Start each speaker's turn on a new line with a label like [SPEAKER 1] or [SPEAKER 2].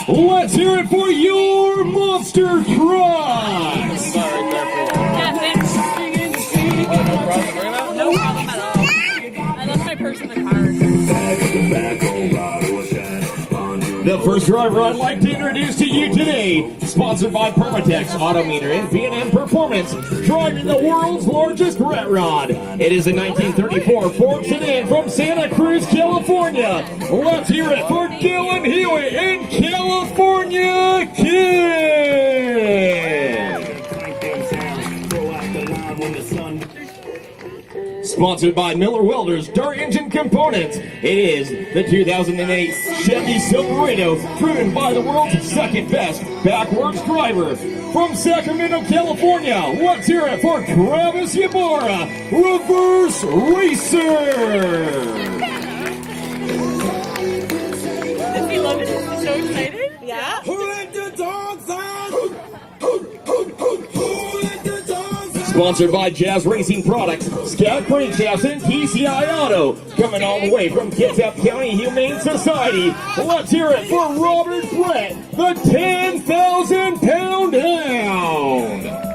[SPEAKER 1] Let's hear it for your monster trucks.
[SPEAKER 2] No problem at all. I left my purse in the car.
[SPEAKER 1] The first driver I'd like to introduce to you today, sponsored by Permatex Autometer and V&M Performance, driving the world's largest rat rod. It is a 1934 Ford sedan from Santa Cruz, California. Let's hear it for Dylan Hewitt and California Kid. Sponsored by Miller Welders Dart Engine Components. It is the 2008 Chevy Silverado, driven by the world's second best backwards driver. From Sacramento, California, let's hear it for Travis Ybarra, Reverse Racer.
[SPEAKER 2] Does he love it? Is he so excited?
[SPEAKER 3] Yeah.
[SPEAKER 4] Who let the dogs out?
[SPEAKER 1] Sponsored by Jazz Racing Products, Scout Crankshafts, and TCI Auto. Coming all the way from Kitsap County Humane Society. Let's hear it for Robert Brett, the 10,000-pound hound.